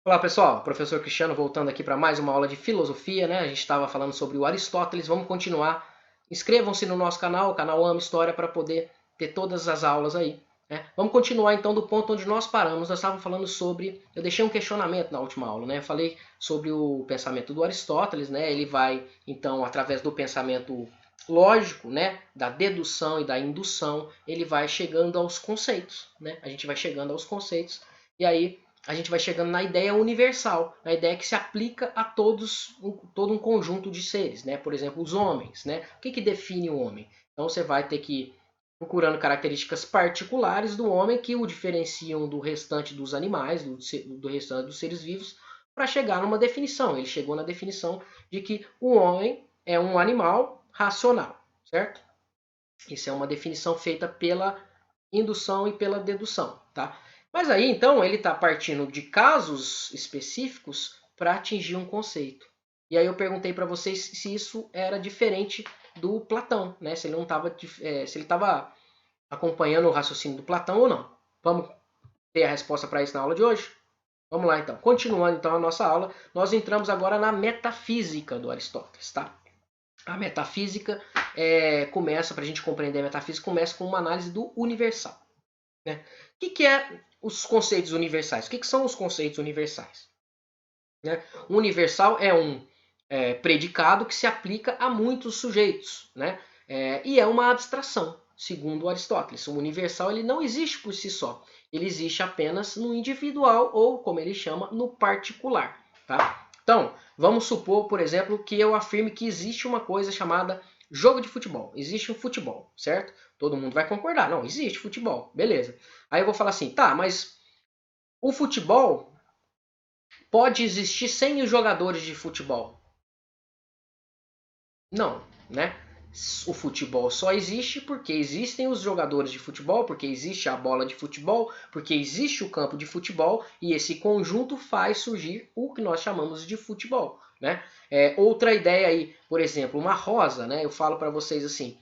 Olá pessoal, professor Cristiano voltando aqui para mais uma aula de filosofia, né? A gente estava falando sobre o Aristóteles, vamos continuar. Inscrevam-se no nosso canal, o canal Ama História, para poder ter todas as aulas aí, né? Vamos continuar então do ponto onde nós paramos. Nós estávamos falando sobre, eu deixei um questionamento na última aula, né? Eu falei sobre o pensamento do Aristóteles, né? Ele vai então através do pensamento lógico, né? Da dedução e da indução, ele vai chegando aos conceitos, né? A gente vai chegando aos conceitos e aí a gente vai chegando na ideia universal, na ideia que se aplica a todos, todo um conjunto de seres, né? Por exemplo, os homens, né? O que define o homem? Então você vai ter que ir procurando características particulares do homem que o diferenciam do restante dos animais, do restante dos seres vivos, para chegar numa definição. Ele chegou na definição de que o homem é um animal racional, certo? Isso é uma definição feita pela indução e pela dedução, tá? Mas aí então ele está partindo de casos específicos para atingir um conceito. E aí eu perguntei para vocês se isso era diferente do Platão, né? Se ele não estava, se ele estava acompanhando o raciocínio do Platão ou não. Vamos ter a resposta para isso na aula de hoje? Vamos lá então. Continuando então a nossa aula, nós entramos agora na metafísica do Aristóteles, tá? A metafísica começa, para a gente compreender a metafísica, começa com uma análise do universal. Né? O que é os conceitos universais? O que são os conceitos universais? Né? O universal é um predicado que se aplica a muitos sujeitos, né? E é uma abstração, segundo Aristóteles. O universal ele não existe por si só, ele existe apenas no individual ou, como ele chama, no particular. Tá? Então, vamos supor, por exemplo, que eu afirme que existe uma coisa chamada jogo de futebol. Existe um futebol, certo? Todo mundo vai concordar. Não, existe futebol. Beleza. Aí eu vou falar assim, tá, mas o futebol pode existir sem os jogadores de futebol? Não, né? O futebol só existe porque existem os jogadores de futebol, porque existe a bola de futebol, porque existe o campo de futebol e esse conjunto faz surgir o que nós chamamos de futebol, né? Outra ideia aí, por exemplo, uma rosa, né? Eu falo para vocês assim,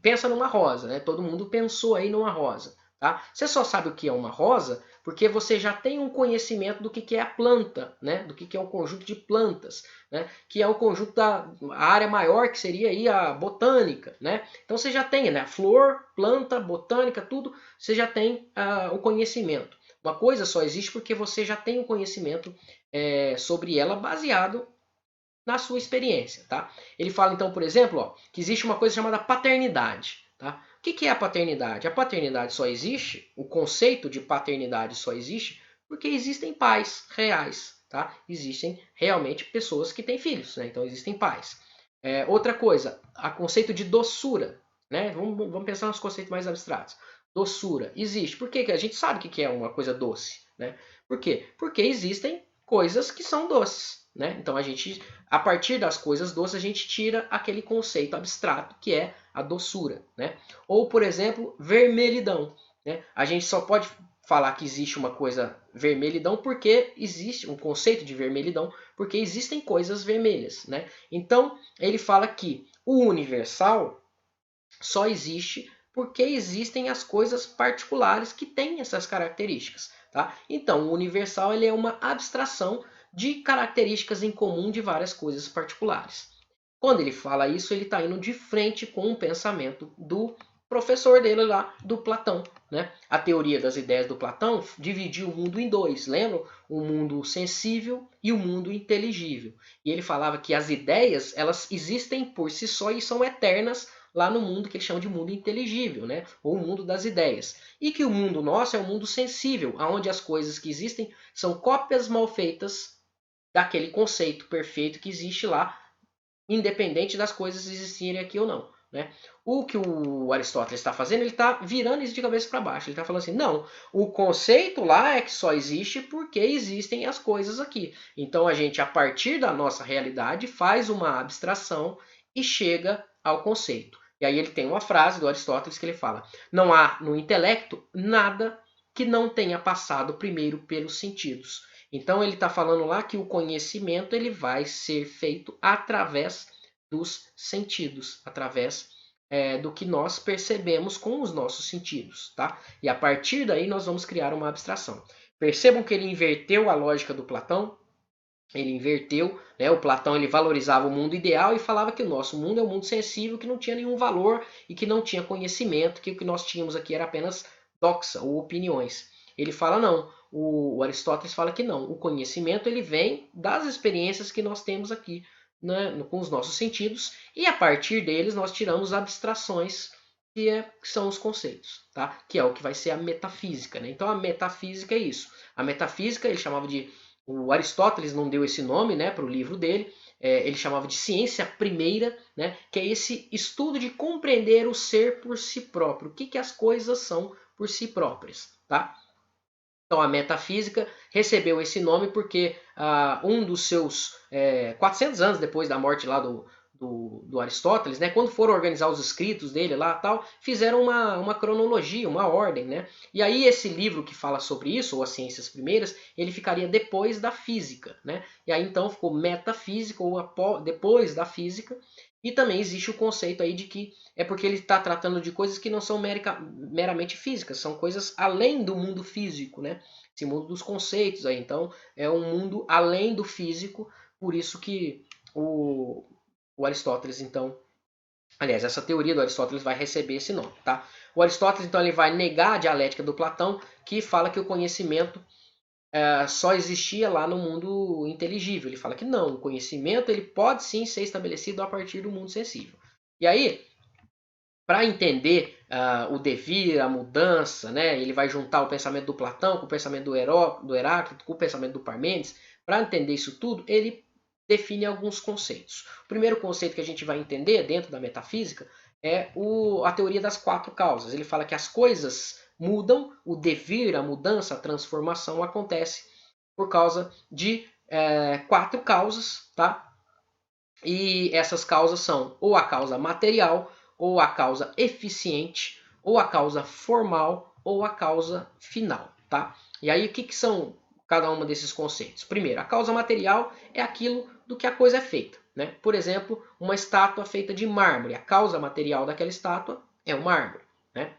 pensa numa rosa, né? Todo mundo pensou aí numa rosa, tá? Você só sabe o que é uma rosa porque você já tem um conhecimento do que é a planta, né? Do que é um conjunto de plantas, né? Que é o conjunto da área maior, que seria aí a botânica, né? Então você já tem, né? Flor, planta, botânica, tudo, você já tem o conhecimento. Uma coisa só existe porque você já tem o conhecimento sobre ela baseado na sua experiência, tá? Ele fala então, por exemplo, ó, que existe uma coisa chamada paternidade, tá? O que é a paternidade? A paternidade só existe, o conceito de paternidade só existe porque existem pais reais, tá? Existem realmente pessoas que têm filhos, né? Então existem pais. Outra coisa, o conceito de doçura, né? Vamos pensar nos conceitos mais abstratos. Doçura existe. Por que a gente sabe o que é uma coisa doce, né? Por quê? Porque existem coisas que são doces, né? Então a partir das coisas doces, a gente tira aquele conceito abstrato que é a doçura, né? Ou, por exemplo, vermelhidão, né? A gente só pode falar que existe uma coisa vermelhidão porque existe um conceito de vermelhidão porque existem coisas vermelhas, né? Então, ele fala que o universal só existe porque existem as coisas particulares que têm essas características, tá? Então, o universal ele é uma abstração de características em comum de várias coisas particulares. Quando ele fala isso, ele está indo de frente com o pensamento do professor dele lá, do Platão. Né? A teoria das ideias do Platão dividiu o mundo em dois, lembram? O mundo sensível e o mundo inteligível. E ele falava que as ideias elas existem por si só e são eternas lá no mundo que ele chama de mundo inteligível, né? Ou o mundo das ideias. E que o mundo nosso é um mundo sensível, onde as coisas que existem são cópias mal feitas daquele conceito perfeito que existe lá, independente das coisas existirem aqui ou não. Né? O que o Aristóteles está fazendo, ele está virando isso de cabeça para baixo. Ele está falando assim, não, o conceito lá é que só existe porque existem as coisas aqui. Então a gente, a partir da nossa realidade, faz uma abstração e chega ao conceito. E aí ele tem uma frase do Aristóteles que ele fala, não há no intelecto nada que não tenha passado primeiro pelos sentidos. Então ele está falando lá que o conhecimento ele vai ser feito através dos sentidos, através do que nós percebemos com os nossos sentidos, tá? E a partir daí nós vamos criar uma abstração. Percebam que ele inverteu a lógica do Platão. Ele inverteu, né? O Platão ele valorizava o mundo ideal e falava que o nosso mundo é um mundo sensível, que não tinha nenhum valor e que não tinha conhecimento, que o que nós tínhamos aqui era apenas doxa ou opiniões. Ele fala não, o Aristóteles fala que não, o conhecimento ele vem das experiências que nós temos aqui, né, com os nossos sentidos e a partir deles nós tiramos abstrações que são os conceitos, tá? Que é o que vai ser a metafísica, né? Então a metafísica é isso. A metafísica ele chamava de o Aristóteles não deu esse nome, né, para o livro dele. Ele chamava de ciência primeira, né, que é esse estudo de compreender o ser por si próprio. O que as coisas são por si próprias. Tá? Então a metafísica recebeu esse nome porque um dos seus 400 anos depois da morte lá do Aristóteles, né, quando foram organizar os escritos dele lá tal, fizeram uma cronologia, uma ordem, né? E aí esse livro que fala sobre isso, ou as ciências primeiras, ele ficaria depois da física, né? E aí então ficou metafísica ou depois da física. E também existe o conceito aí de que é porque ele está tratando de coisas que não são meramente físicas, são coisas além do mundo físico, né? Esse mundo dos conceitos aí. Então é um mundo além do físico, por isso que o Aristóteles, então, aliás, essa teoria do Aristóteles vai receber esse nome, tá? O Aristóteles, então, ele vai negar a dialética do Platão, que fala que o conhecimento só existia lá no mundo inteligível. Ele fala que não, o conhecimento ele pode sim ser estabelecido a partir do mundo sensível. E aí, para entender o devir, a mudança, né, ele vai juntar o pensamento do Platão com o pensamento do Heráclito, com o pensamento do Parmênides. Para entender isso tudo, ele define alguns conceitos. O primeiro conceito que a gente vai entender dentro da metafísica é a teoria das quatro causas. Ele fala que as coisas mudam, o devir, a mudança, a transformação acontece por causa de quatro causas, tá? E essas causas são ou a causa material, ou a causa eficiente, ou a causa formal, ou a causa final, tá? E aí o que são cada um desses conceitos? Primeiro, a causa material é aquilo do que a coisa é feita, né? Por exemplo, uma estátua feita de mármore, a causa material daquela estátua é o mármore, né?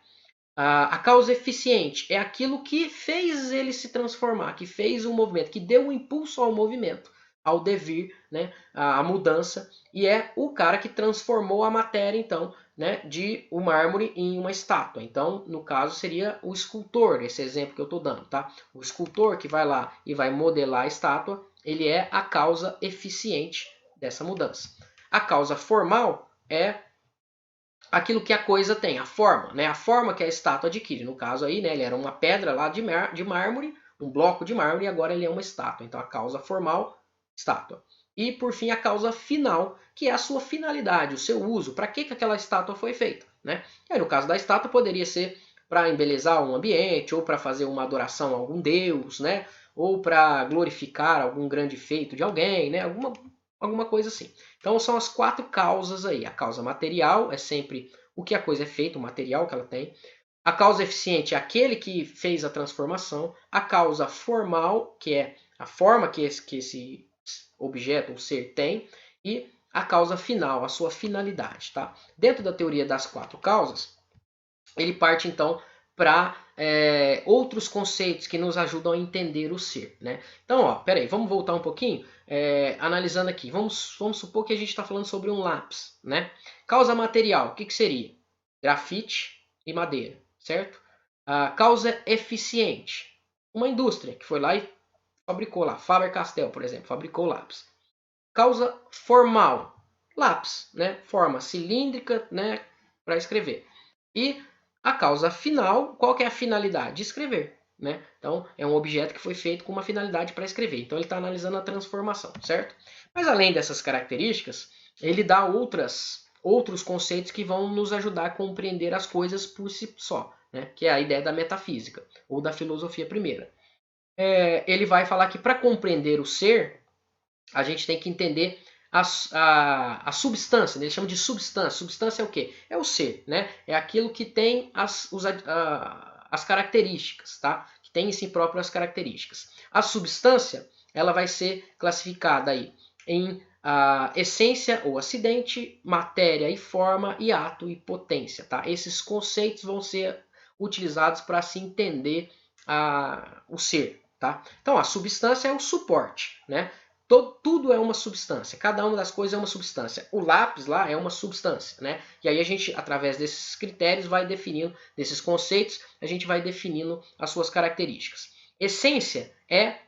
A causa eficiente é aquilo que fez ele se transformar, que fez o movimento, que deu um impulso ao movimento, ao devir, né, a mudança, e é o cara que transformou a matéria, então, né, de o mármore em uma estátua. Então, no caso, seria o escultor, esse exemplo que eu estou dando. Tá? O escultor que vai lá e vai modelar a estátua, ele é a causa eficiente dessa mudança. A causa formal é aquilo que a coisa tem, a forma, né? A forma que a estátua adquire. No caso aí, né, ele era uma pedra lá de mármore, um bloco de mármore, e agora ele é uma estátua. Então a causa formal, estátua. E por fim a causa final, que é a sua finalidade, o seu uso, para que aquela estátua foi feita, né? E aí, no caso da estátua poderia ser para embelezar um ambiente, ou para fazer uma adoração a algum deus, né? Ou para glorificar algum grande feito de alguém, né? Alguma coisa assim. Então são as quatro causas aí. A causa material é sempre o que a coisa é feita, o material que ela tem. A causa eficiente é aquele que fez a transformação. A causa formal, que é a forma que esse objeto ou ser tem. E a causa final, a sua finalidade. Tá? Dentro da teoria das quatro causas, ele parte então para outros conceitos que nos ajudam a entender o ser. Né? Então, ó, peraí, vamos voltar um pouquinho, analisando aqui. Vamos supor que a gente está falando sobre um lápis. Né? Causa material, o que seria? Grafite e madeira, certo? A causa eficiente, uma indústria que foi lá e fabricou lá, Faber-Castell, por exemplo, fabricou lápis. Causa formal, lápis, né? Forma cilíndrica, né? Para escrever. E a causa final, qual que é a finalidade? De escrever. Né? Então, é um objeto que foi feito com uma finalidade para escrever. Então, ele está analisando a transformação, certo? Mas, além dessas características, ele dá outros conceitos que vão nos ajudar a compreender as coisas por si só, né? Que é a ideia da metafísica, ou da filosofia primeira. Ele vai falar que para compreender o ser, a gente tem que entender a substância, né? Ele chama de substância. Substância é o quê? É o ser, né? É aquilo que tem as características, tá? Que tem em si próprio as características. A substância, ela vai ser classificada aí em essência ou acidente, matéria e forma, e ato e potência, tá? Esses conceitos vão ser utilizados para se entender o ser. tá? Então, a substância é o suporte, né? Tudo é uma substância, cada uma das coisas é uma substância. O lápis lá é uma substância, né? E aí a gente, através desses critérios, vai definindo, desses conceitos, a gente vai definindo as suas características. Essência é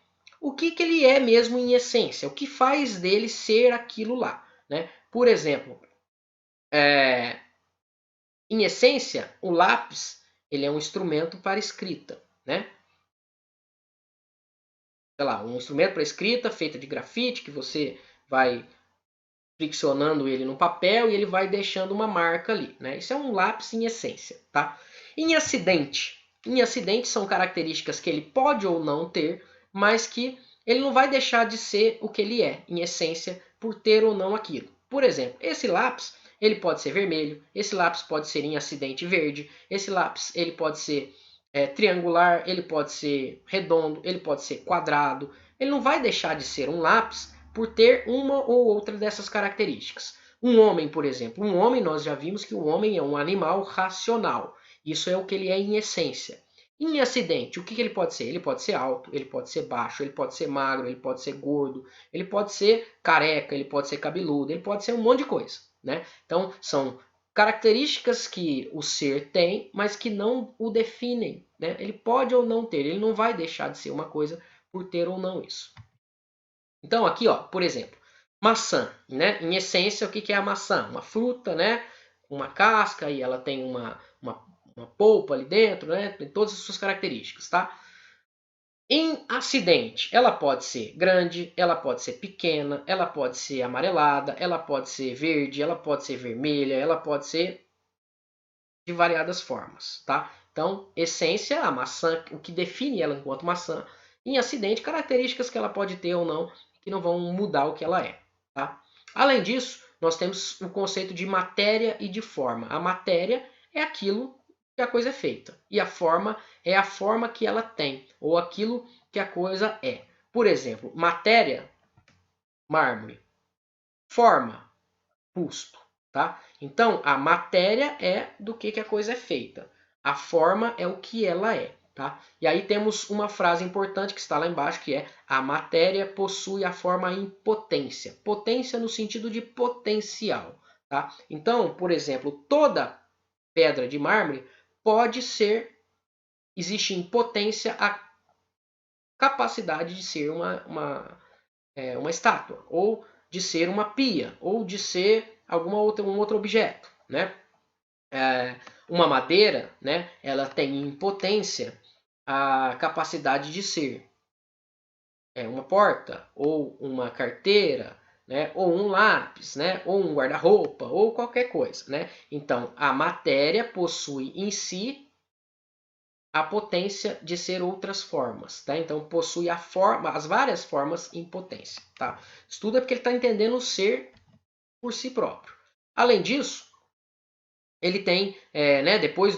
o que ele é mesmo em essência, o que faz dele ser aquilo lá, né? Por exemplo, em essência, o lápis ele é um instrumento para escrita, né? Sei lá, um instrumento para escrita feito de grafite que você vai friccionando ele no papel e ele vai deixando uma marca ali, né? Isso é um lápis em essência, tá? Em acidente são características que ele pode ou não ter, mas que ele não vai deixar de ser o que ele é, em essência, por ter ou não aquilo. Por exemplo, esse lápis ele pode ser vermelho, esse lápis pode ser em acidente verde, esse lápis ele pode ser triangular, ele pode ser redondo, ele pode ser quadrado. Ele não vai deixar de ser um lápis por ter uma ou outra dessas características. Um homem, por exemplo, um homem, nós já vimos que o homem é um animal racional. Isso é o que ele é em essência. Em acidente, o que ele pode ser? Ele pode ser alto, ele pode ser baixo, ele pode ser magro, ele pode ser gordo, ele pode ser careca, ele pode ser cabeludo, ele pode ser um monte de coisa, né? Então, são características que o ser tem, mas que não o definem, né? Ele pode ou não ter, ele não vai deixar de ser uma coisa por ter ou não isso. Então, aqui, ó, por exemplo, maçã, né? Em essência, o que é a maçã? Uma fruta, né? Uma casca e ela tem uma polpa ali dentro, né? Tem todas as suas características, tá? Em acidente, ela pode ser grande, ela pode ser pequena, ela pode ser amarelada, ela pode ser verde, ela pode ser vermelha, ela pode ser de variadas formas, tá? Então, essência, a maçã, o que define ela enquanto maçã. Em acidente, características que ela pode ter ou não, que não vão mudar o que ela é, tá? Além disso, nós temos o conceito de matéria e de forma. A matéria é aquilo que a coisa é feita, e a forma é a forma que ela tem, ou aquilo que a coisa é. Por exemplo, matéria, mármore. Forma, busto, tá? Então, a matéria é do que a coisa é feita. A forma é o que ela é, tá? E aí temos uma frase importante que está lá embaixo, que é: a matéria possui a forma em potência. Potência no sentido de potencial, tá? Então, por exemplo, toda pedra de mármore pode ser, existe em potência a capacidade de ser uma estátua, ou de ser uma pia, ou de ser um outro objeto, né? Uma madeira, né? Ela tem em potência a capacidade de ser uma porta, ou uma carteira, né? Ou um lápis, né? Ou um guarda-roupa, ou qualquer coisa, né? Então, a matéria possui em si a potência de ser outras formas, tá? Então possui as várias formas em potência, tá? Estuda porque ele está entendendo o ser por si próprio. Além disso, ele tem, né, depois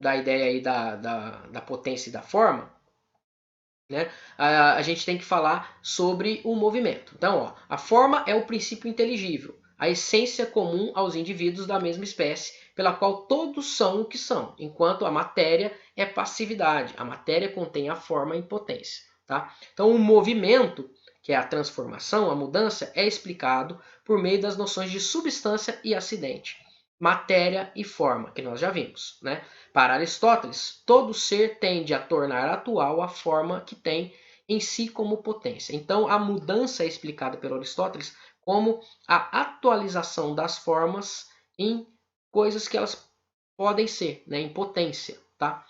da ideia aí da potência e da forma, né, a gente tem que falar sobre o movimento. Então, ó, a forma é o princípio inteligível, a essência comum aos indivíduos da mesma espécie, pela qual todos são o que são, enquanto a matéria é passividade. A matéria contém a forma em potência. Tá? Então, o movimento, que é a transformação, a mudança, é explicado por meio das noções de substância e acidente, matéria e forma, que nós já vimos. Né? Para Aristóteles, todo ser tende a tornar atual a forma que tem em si como potência. Então, a mudança é explicada pelo Aristóteles como a atualização das formas em coisas que elas podem ser, né, em potência. Tá?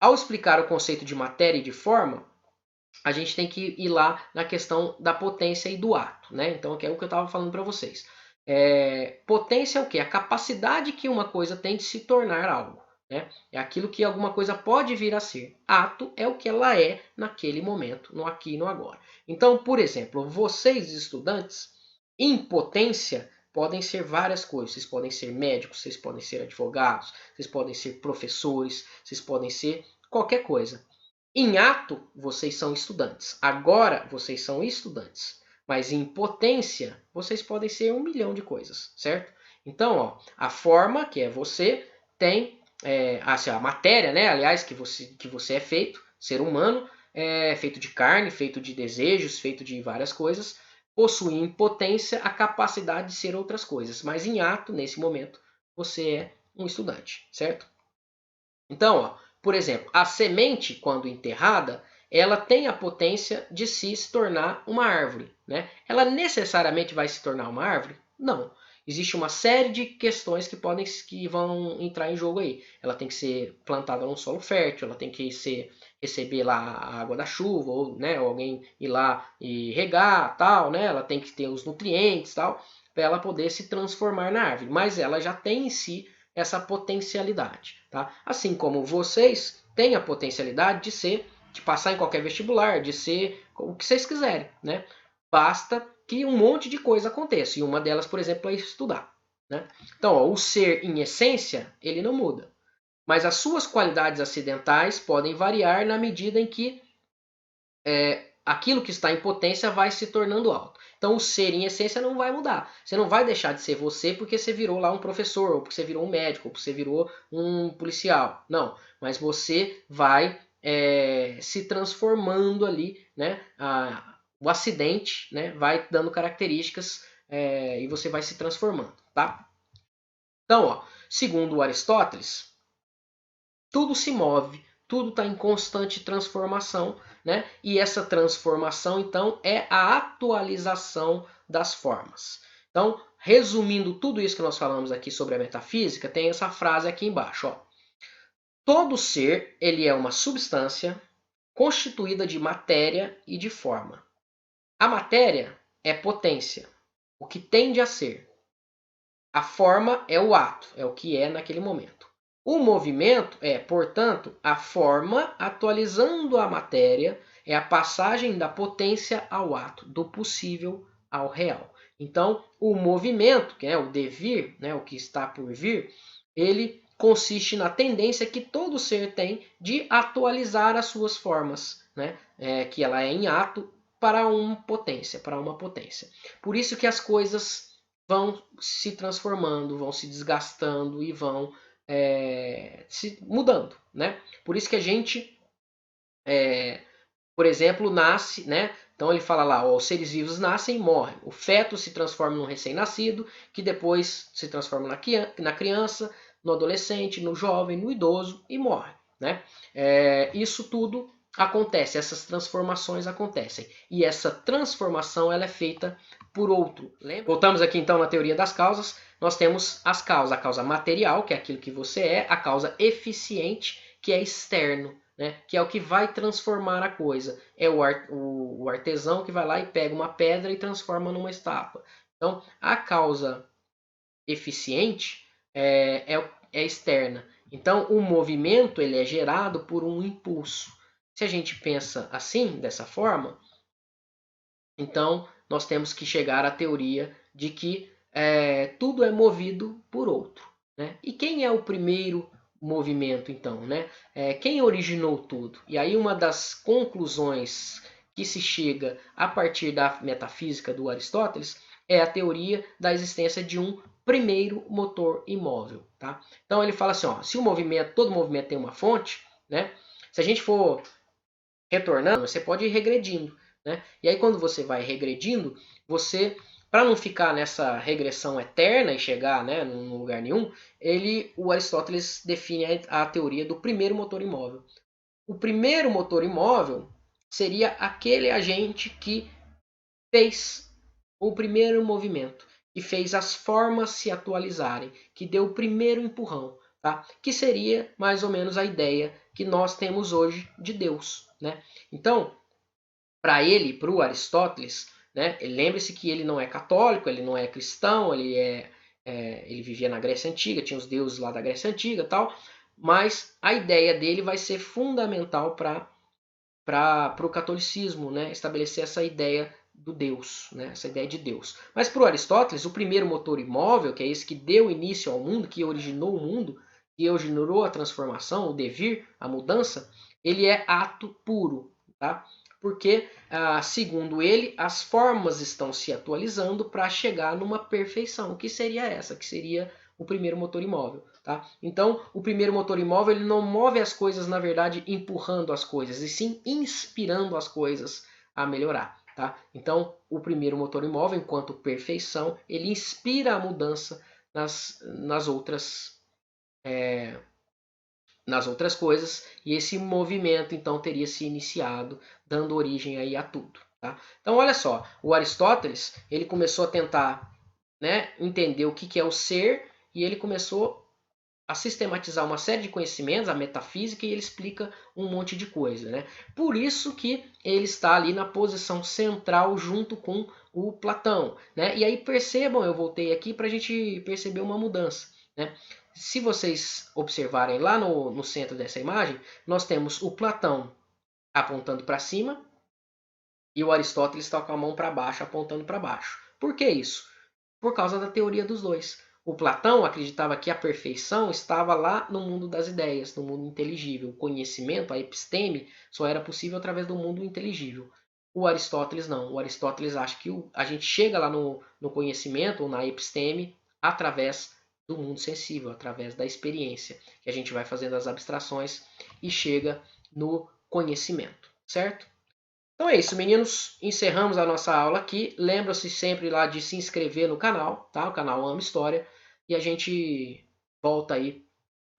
Ao explicar o conceito de matéria e de forma, a gente tem que ir lá na questão da potência e do ato. Né? Então, que é o que eu estava falando para vocês. Potência é o quê? A capacidade que uma coisa tem de se tornar algo. Né? É aquilo que alguma coisa pode vir a ser. Ato é o que ela é naquele momento, no aqui e no agora. Então, por exemplo, vocês estudantes, em potência, podem ser várias coisas. Vocês podem ser médicos, vocês podem ser advogados, vocês podem ser professores, vocês podem ser qualquer coisa. Em ato, vocês são estudantes. Agora, vocês são estudantes. Mas em potência, vocês podem ser 1 milhão de coisas, certo? Então, ó, a forma, que é você, tem a matéria, né? Aliás, que você é feito, ser humano, feito de carne, feito de desejos, feito de várias coisas, possui em potência a capacidade de ser outras coisas. Mas em ato, nesse momento, você é um estudante, certo? Então, ó, por exemplo, a semente, quando enterrada, ela tem a potência de se tornar uma árvore, né? Ela necessariamente vai se tornar uma árvore? Não. Existe uma série de questões que vão entrar em jogo aí. Ela tem que ser plantada num solo fértil, ela tem que receber lá a água da chuva, ou, né, ou alguém ir lá e regar, tal, né? Ela tem que ter os nutrientes, tal, para ela poder se transformar na árvore. Mas ela já tem em si essa potencialidade, tá? Assim como vocês têm a potencialidade de passar em qualquer vestibular, de ser o que vocês quiserem, né? Basta que um monte de coisa aconteça, e uma delas, por exemplo, é estudar, né? Então, ó, o ser em essência, ele não muda, mas as suas qualidades acidentais podem variar na medida em que aquilo que está em potência vai se tornando alto. Então o ser em essência não vai mudar. Você não vai deixar de ser você porque você virou lá um professor, ou porque você virou um médico, ou porque você virou um policial. Não, mas você vai se transformando ali, né? O acidente, né, vai dando características e você vai se transformando, tá? Então, ó, segundo Aristóteles, tudo se move, tudo está em constante transformação, né? E essa transformação, então, é a atualização das formas. Então, resumindo tudo isso que nós falamos aqui sobre a metafísica, tem essa frase aqui embaixo, ó. Todo ser, ele é uma substância constituída de matéria e de forma. A matéria é potência, o que tende a ser. A forma é o ato, é o que é naquele momento. O movimento é, portanto, a forma atualizando a matéria, é a passagem da potência ao ato, do possível ao real. Então, o movimento, que é o devir, né, o que está por vir, ele consiste na tendência que todo ser tem de atualizar as suas formas, né, que ela é em ato para uma potência, Por isso que as coisas vão se transformando, vão se desgastando e vão se mudando, né? Por isso que a gente, por exemplo, nasce, né? Então ele fala lá, ó, os seres vivos nascem e morrem. O feto se transforma num recém-nascido, que depois se transforma na criança, no adolescente, no jovem, no idoso e morre, né? Isso tudo acontece, essas transformações acontecem. E essa transformação ela é feita por outro. Lembra? Voltamos aqui então na teoria das causas. Nós temos as causas, a causa material, que é aquilo que você é, a causa eficiente, que é externo, né? Que é o que vai transformar a coisa. É o artesão que vai lá e pega uma pedra e transforma numa estátua. Então, a causa eficiente é externa. Então, o movimento ele é gerado por um impulso. Se a gente pensa assim, dessa forma, então nós temos que chegar à teoria de que tudo é movido por outro, né? E quem é o primeiro movimento, então, né? Quem originou tudo? E aí uma das conclusões que se chega a partir da metafísica do Aristóteles é a teoria da existência de um primeiro motor imóvel, tá? Então ele fala assim, ó, se o movimento, todo movimento tem uma fonte, né? Se a gente for retornando, você pode ir regredindo, né? E aí quando você vai regredindo, você, para não ficar nessa regressão eterna e chegar, né, num lugar nenhum, o Aristóteles define a teoria do primeiro motor imóvel. O primeiro motor imóvel seria aquele agente que fez o primeiro movimento, que fez as formas se atualizarem, que deu o primeiro empurrão, tá? Que seria mais ou menos a ideia que nós temos hoje de Deus, né? Então, para ele, para o Aristóteles, né, lembre-se que ele não é católico, ele não é cristão, ele vivia na Grécia Antiga, tinha os deuses lá da Grécia Antiga, tal, mas a ideia dele vai ser fundamental para o catolicismo, né, estabelecer essa ideia do Deus, né, essa ideia de Deus. Mas para o Aristóteles, o primeiro motor imóvel, que é esse que deu início ao mundo, que originou o mundo, que originou a transformação, o devir, a mudança, ele é ato puro, tá? Porque, segundo ele, as formas estão se atualizando para chegar numa perfeição. Que seria essa? Que seria o primeiro motor imóvel. Tá? Então, o primeiro motor imóvel ele não move as coisas, na verdade, empurrando as coisas, e sim inspirando as coisas a melhorar. Tá? Então, o primeiro motor imóvel, enquanto perfeição, ele inspira a mudança nas outras coisas, e esse movimento então teria se iniciado, dando origem aí a tudo. Tá? Então, olha só, o Aristóteles ele começou a tentar, né, entender o que é o ser, e ele começou a sistematizar uma série de conhecimentos, a metafísica, e ele explica um monte de coisa. Né? Por isso que ele está ali na posição central junto com o Platão. Né? E aí percebam, eu voltei aqui para a gente perceber uma mudança. Né? Se vocês observarem lá no centro dessa imagem, nós temos o Platão apontando para cima e o Aristóteles está com a mão para baixo, apontando para baixo. Por que isso? Por causa da teoria dos dois. O Platão acreditava que a perfeição estava lá no mundo das ideias, no mundo inteligível. O conhecimento, a episteme, só era possível através do mundo inteligível. O Aristóteles não. O Aristóteles acha que a gente chega lá no conhecimento, ou na episteme, através do mundo sensível, através da experiência, que a gente vai fazendo as abstrações e chega no conhecimento, certo? Então é isso, meninos. Encerramos a nossa aula aqui. Lembra-se sempre lá de se inscrever no canal, tá? O canal Ama História. E a gente volta aí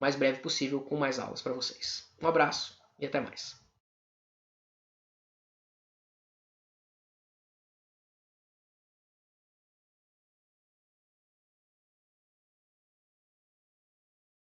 o mais breve possível com mais aulas para vocês. Um abraço e até mais.